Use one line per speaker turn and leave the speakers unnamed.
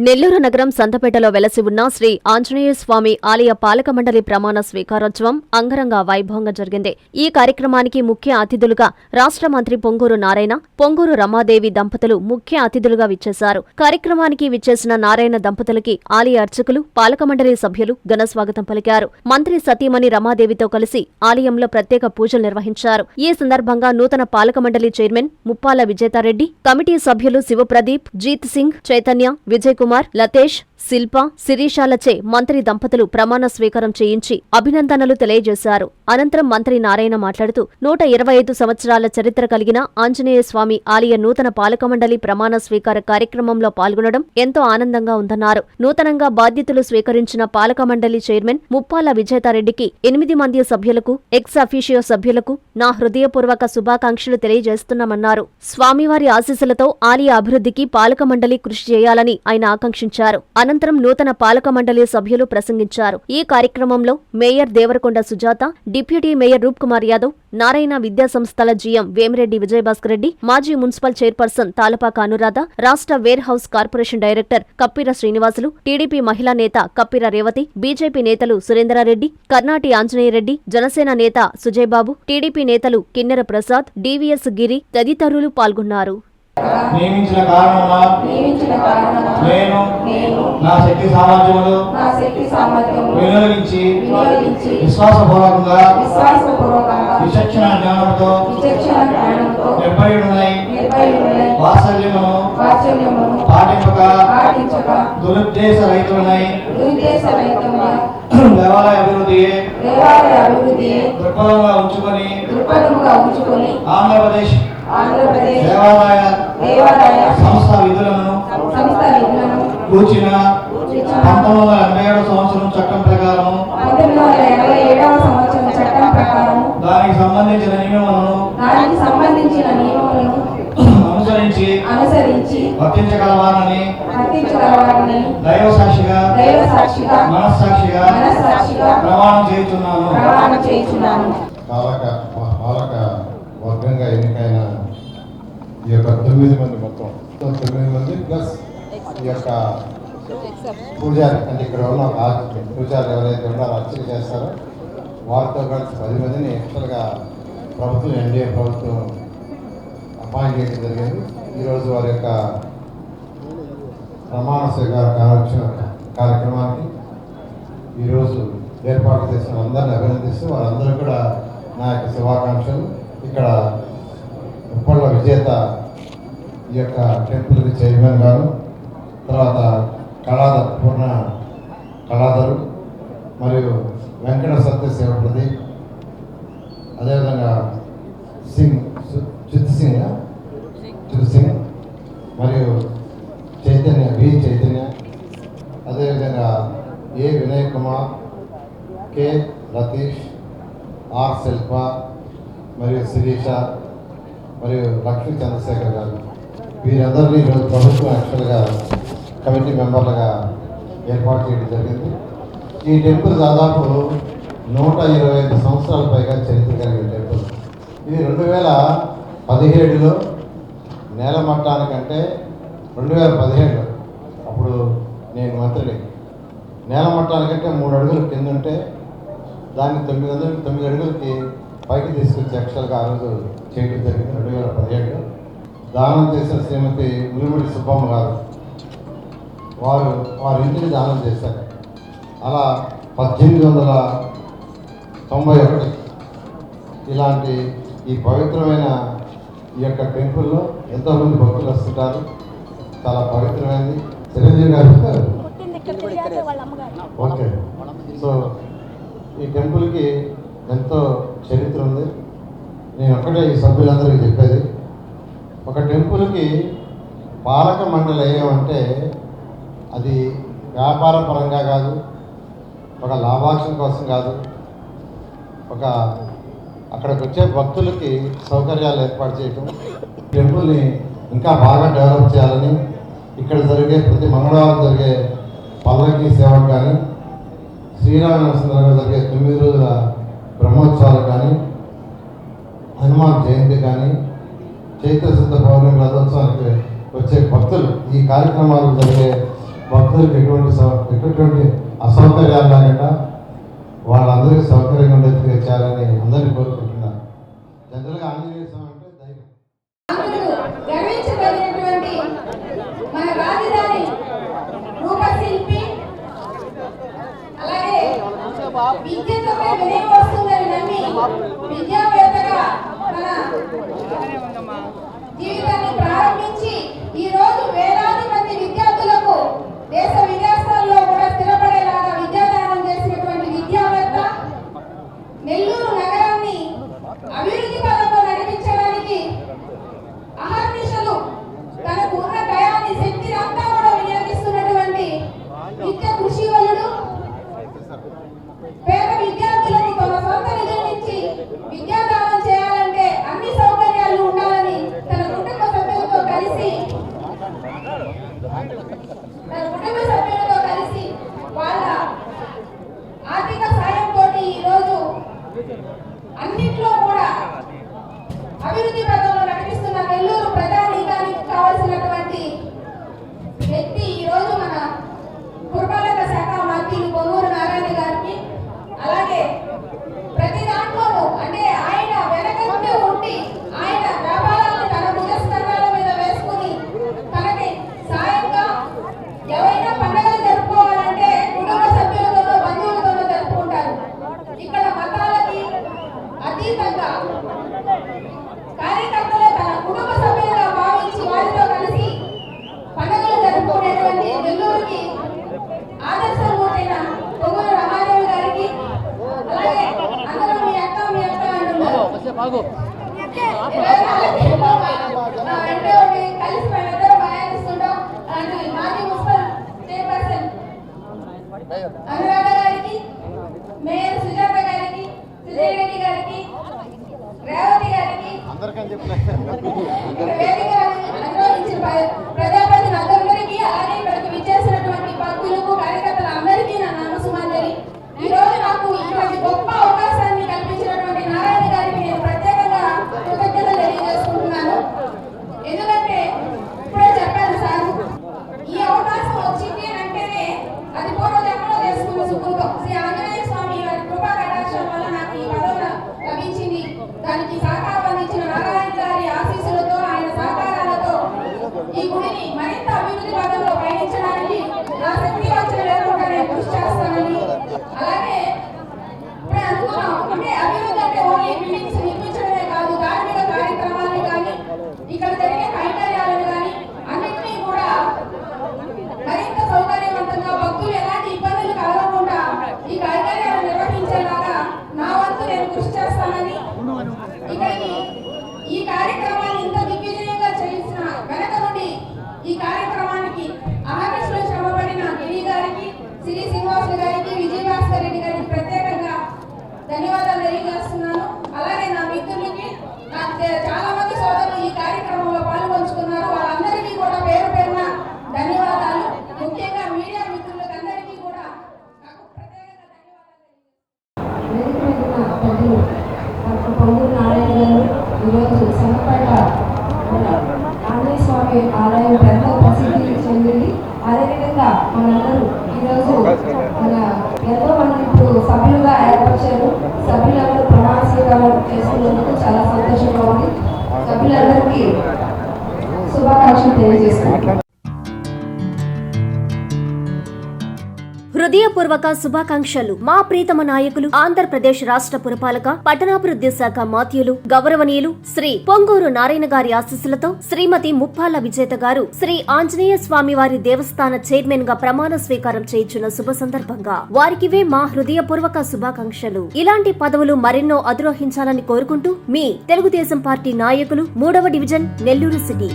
నెల్లూరు నగరం సంతపేటలో వెలసి ఉన్న శ్రీ ఆంజనేయ స్వామి ఆలయ పాలక మండలి ప్రమాణ స్వీకారోత్సవం అంగరంగ వైభవంగా జరిగింది. ఈ కార్యక్రమానికి ముఖ్య అతిథులుగా రాష్ట్ర మంత్రి పొంగూరు నారాయణ, పొంగూరు రమాదేవి దంపతులు ముఖ్య అతిథులుగా విచ్చేశారు. కార్యక్రమానికి విచ్చేసిన నారాయణ దంపతులకి ఆలయ అర్చకులు, పాలక మండలి సభ్యులు ఘన స్వాగతం పలికారు. మంత్రి సతీమణి రమాదేవితో కలిసి ఆలయంలో ప్రత్యేక పూజలు నిర్వహించారు. ఈ సందర్భంగా నూతన పాలక మండలి చైర్మన్ ముప్పాల విజేతారెడ్డి, కమిటీ సభ్యులు శివప్రదీప్, జీత్ సింగ్, చైతన్య, విజయ్ కుమార్, లతేష్, శిల్ప, శిరీషాలచే మంత్రి దంపతులు ప్రమాణ స్వీకారం చేయించి అభినందనలు తెలియజేశారు. అనంతరం మంత్రి నారాయణ మాట్లాడుతూ 125 సంవత్సరాల చరిత్ర కలిగిన ఆంజనేయ స్వామి ఆలయ నూతన పాలక మండలి ప్రమాణ స్వీకార కార్యక్రమంలో పాల్గొనడం ఎంతో ఆనందంగా ఉందన్నారు. నూతనంగా బాధ్యతలు స్వీకరించిన పాలక మండలి చైర్మన్ ముప్పాల విజేతారెడ్డికి 8 మంది సభ్యులకు, ఎక్స్ అఫీషియో సభ్యులకు నా హృదయపూర్వక శుభాకాంక్షలు తెలియజేస్తున్నామన్నారు. స్వామివారి ఆశీస్సులతో ఆలయ అభివృద్ధికి పాలక మండలి కృషి చేయాలని ఆయన ఆకాంక్షించారు. అనంతరం నూతన పాలక మండలి సభ్యులు ప్రసంగించారు. ఈ కార్యక్రమంలో mayor Devarakonda Sujatha, deputy mayor Roop Kumar Yadav, Narayana విద్యా సంస్థల జీఎం వేమిరెడ్డి విజయభాస్కర్ రెడ్డి, మాజీ మున్సిపల్ చైర్పర్సన్ తాలపాక అనురాధ, రాష్ట్ర wear house corporation director కప్పిర Srinivasulu, TDP మహిళా నేత కప్పిర రేవతి, బీజేపీ నేతలు సురేంద్రారెడ్డి, కర్నాటి ఆంజనేయరెడ్డి, జనసేన నేత సుజయబాబు, టీడీపీ నేతలు కిన్నెర ప్రసాద్, డివిఎస్ గిరి తదితరులు పాల్గొన్నారు.
నియమించిన కారణమున నేను నా శక్తి సామర్థ్యములు వినియోగించి విశ్వాసపూర్వకంగా విచక్షణ జ్ఞానముతో నిర్భయుడనై వాత్సల్యమును పాటింపక దురుద్దేశ రహితుడనై దేవాలయ అభివృద్ధియే దృక్పథంగా ఉంచుకొని ఆంధ్రప్రదేశ్ దేవాలయ సంస్థ విధులను కూర్చిన 1987 సంవత్సరం చట్టం ప్రకారం దానికి సంబంధించిన నియమములను అనుసరించి వర్తించగలవారని దైవ సాక్షిగా మనస్సాక్షిగా ప్రమాణం చేస్తున్నాను.
పాలక వర్గంగా ఎన్నికైన ఈ యొక్క 9 మంది, మొత్తం 9 మంది ప్లస్ ఈ యొక్క పూజారి, అంటే ఇక్కడ ఉన్న పూజారి ఎవరైతే ఉన్నారో అర్చన చేస్తారో వారితో కలిసి 10 మందిని యాక్చువల్గా ప్రభుత్వం, ఎన్డీఏ ప్రభుత్వం అపాయింట్ చేయడం జరిగింది. ఈరోజు వారి యొక్క ప్రమాణ స్వీకార కార్యక్రమానికి ఈరోజు ఏర్పాటు చేసిన అందరినీ అభినందిస్తూ వారందరూ కూడా నా యొక్క శుభాకాంక్షలు. ఇక్కడ ఉప్పళ్ళ విజేత ఈ యొక్క టెంపుల్కి చైర్మన్ గారు, తర్వాత పూర్ణ కళాధరు మరియు వెంకట సత్యశివ ప్రదీప్, అదేవిధంగా చిత్ సింగ్ మరియు చైతన్య, అదేవిధంగా ఏ వినయ్ కుమార్, కె లతీష్, ఆర్ శిల్ప మరియు శిరీష మరియు లక్ష్మీ చంద్రశేఖర్ గారు, వీరందరినీ ఈరోజు ప్రభుత్వం యాక్చువల్గా కమిటీ మెంబర్లుగా ఏర్పాటు చేయడం జరిగింది. ఈ టెంపుల్ దాదాపు 125 సంవత్సరాల పైగా చరిత్ర కలిగిన టెంపుల్. ఇది 2017లో నేల మట్టానికంటే 2017 అప్పుడు నేను మంత్రిని, నేల మట్టానికంటే 3 అడుగులు కింద ఉంటే దాన్ని 9 అడుగులకి పైకి తీసుకొచ్చి యాక్చువల్గా ఆ రోజు చేయడం జరిగింది. 2017లో దానం చేసిన శ్రీమతి ఉలిముడి సుబ్బమ్మ గారు వారి ఇంటిని దానం చేశారు. అలా 1891 ఇలాంటి ఈ పవిత్రమైన ఈ యొక్క టెంపుల్లో ఎంతోమంది భక్తులు వస్తుంటారు. చాలా పవిత్రమైనది. చిరంజీవి గారు ఓకే. సో ఈ టెంపుల్కి ఎంతో చరిత్ర ఉంది. నేను ఒక్కటే ఈ సభ్యులందరికీ చెప్పేది, ఒక టెంపుల్కి పాలక మండలి అయ్యామంటే అది వ్యాపార పరంగా కాదు, ఒక లాభాక్షం కోసం కాదు, అక్కడికి వచ్చే భక్తులకి సౌకర్యాలు ఏర్పాటు చేయటం, టెంపుల్ని ఇంకా బాగా డెవలప్ చేయాలని, ఇక్కడ జరిగే ప్రతి మంగళవారం జరిగే పల్లకి సేవకు కానీ, శ్రీరామనవమి సందర్భంగా జరిగే 9 రోజుల బ్రహ్మోత్సవాలు కానీ, హనుమాన్ జయంతి కానీ, చైత్ర శుద్ధ పౌర్ణమి రథోత్సవానికి వచ్చే భక్తులు, ఈ కార్యక్రమాలు జరిగే భక్తులకు ఎటువంటి అసౌకర్యాలు లేకుండా వాళ్ళందరికీ సౌకర్యంగా ఉండేట్టుగా చేయాలని అందరినీ కోరుకుంటున్నారు. జనరల్గా ఆంజనేయ స్వామి అంటే ధైర్యం.
గర్వించదగినటువంటి మన రాజధాని రూపశిల్పి, అలాగే విద్యతోనే వినయం వస్తుందని నమ్మి విద్యావేత్తగా మన జీవితాన్ని ప్రారంభించి ఈ రోజు వేలాది మంది విద్యార్థులకు దేశ విదేశాల్లో కూడా స్థిరపడేలాగా విద్యాదానం చేసినటువంటి విద్యావేత్త, నెల్లూరు నగరాన్ని అభివృద్ధి పదంలో నడిపించడానికి అహర్నిశలు తనకు ఉన్న టయాన్ని శక్తిని అంతా కూడా వినియోగిస్తున్నటువంటి నిత్య కృషివలుడు, పేద విద్యార్థులకు తమ సొంత నిధుల నుంచి విద్యాదానం చేయాలంటే అన్ని సౌకర్యాలు ఉండాలని తన కుటుంబ సభ్యులతో కలిసి వాళ్ళ ఆర్థిక సాయంతో ఈరోజు అన్నిట్లో కూడా అభివృద్ధి పథంలో నడిపిస్తున్న నెల్లూరు ప్రజానీకానికి కావాల్సినటువంటి వ్యక్తి ఈరోజు మన పురపాలక శాఖ మంత్రులు పొంగూరు నారాయణ గారికి, అలాగే ప్రతి దాంట్లోనూ అంటే ఆయన వెనకంటే ఉండి ఆయన వ్యాపారాలను తన భుజస్కంధాల మీద వేసుకుని తనకి సాయంగా ఎవరైనా పండుగలు జరుపుకోవాలంటే కుటుంబ సభ్యులతోనో బంధువులతోనో జరుపుకుంటారు. ఇక్కడ మతాలకి అతీతంగా కార్యకర్తలే తన కుటుంబ సభ్యులుగా భావించి వారితో కలిసి పండుగలు జరుపుకునేటువంటి నెల్లూరుకి ఆదర్శమూర్తైన పొంగూరు రమాదేవి గారికి, అలాగే అందరూ మీ అక్క అంటున్నారు. అంటే కలిసి మేమిద్దరం ప్రయాణిస్తుంటాం. అలాంటి మాజీ మున్సిపల్ చైర్పర్సన్ అనురాధ గారికి, మేయర్ సుజాత గారికి, సుజయ్ రెడ్డి గారికి, రేవతి గారికి, అనుభవించిన ప్రజాప్రతినిధులందరికీ, అలాగే ఇక్కడికి విచ్చేసినటువంటి భక్తులకు, కార్యకర్తలందరికీ నా నామసుమాంజలి. ఈ రోజు నాకు ఇటువంటి గొప్ప అవకాశాన్ని కల్పించినటువంటి నారాయణ గారికి నేను ప్రత్యేకంగా కృతజ్ఞతలు తెలియజేసుకుంటున్నాను. ఎందుకంటే ఇప్పుడే చెప్పాను సార్, ఈ అవకాశం వచ్చింది అంటేనే అది పూర్వ జన్మలో చేసుకున్న సుకృతం. శ్రీ ఆంజనేయ స్వామి వారి కృపా కటాక్షం వల్ల నాకు ఈ పదవి లభించింది. దానికి సహకారం అందించిన నారాయణ గారి ఆశీస్సులతో, ఆయన సహకారాలతో ఈ గుడిని మరింత అభివృద్ధి పదంలో పయనించడానికి నా శక్తి వంచన లేకుండా నేను కృషి చేస్తానని, అలాగే ఇప్పుడే అనుకున్నాం అంటే అభివృద్ధి అంటే ఓన్లీ బిల్డింగ్స్ నిర్మించడమే కాదు, ధార్మిక కార్యక్రమాలను కానీ ఇక్కడ జరిగే కైంకర్యాలను కానీ అన్నింటినీ కూడా మరింత సౌకర్యవంతంగా భక్తులు ఎలాంటి ఇబ్బందులు కలగకుండా ఈ కైంకర్యాలను నిర్వహించేలాగా నా వంతు నేను కృషి చేస్తానని, ఇక్కడికి ఈ కార్యక్రమాన్ని ఇంత దిగ్విజయంగా చేసిన వెనక నుండి ఈ కార్యక్రమానికి అహర్నిశలు శ్రమపడిన గిరి గారికి, శ్రీ శ్రీనివాసులు గారికి, విజయభాస్కర్ రెడ్డి గారికి ప్రత్యేకంగా ధన్యవాదాలు తెలియజేస్తున్నాను. అలాగే నా మిత్రులకి, చాలా మంది సోదరులు ఈ కార్యక్రమంలో పాల్గొంచుకున్నారు. వాళ్ళందరికీ కూడా పేరు పేరున ధన్యవాదాలు. ముఖ్యంగా మీడియా మిత్రులకు అందరికీ కూడా నాకు ప్రత్యేకంగా ధన్యవాదాలు. పొంగూరు నారాయణ గారు ఈరోజు సంగపేట ఆంజనేయ స్వామి ఆలయం పెద్ద ప్రసిద్ధి చెందింది. అదేవిధంగా మనందరూ ఈరోజు ఎంతో మంది ఇప్పుడు సభ్యులుగా ఏర్పరిచారు. సభ్యులందరూ ప్రమాణ స్వీకారం చేసుకున్నందుకు చాలా సంతోషంగా ఉంది. సభ్యులందరికీ శుభాకాంక్షలు తెలియజేస్తున్నాను.
హృదయపూర్వక శుభాకాంక్షలు. మా ప్రీతమ నాయకులు, ఆంధ్రప్రదేశ్ రాష్ట్ర పురపాలక పట్టణాభివృద్ధి శాఖ మాత్యులు, గౌరవనీయులు శ్రీ పొంగూరు నారాయణ గారి ఆశీస్సులతో శ్రీమతి ముప్పాల విజేత గారు శ్రీ ఆంజనేయ స్వామి వారి దేవస్థాన చైర్మన్ గా ప్రమాణ స్వీకారం చేయించిన శుభ సందర్భంగా వారికివే మా హృదయపూర్వక శుభాకాంక్షలు. ఇలాంటి పదవులు మరెన్నో అధిరోహించాలని కోరుకుంటూ మీ తెలుగుదేశం పార్టీ నాయకులు, 3వ డివిజన్, నెల్లూరు సిటీ.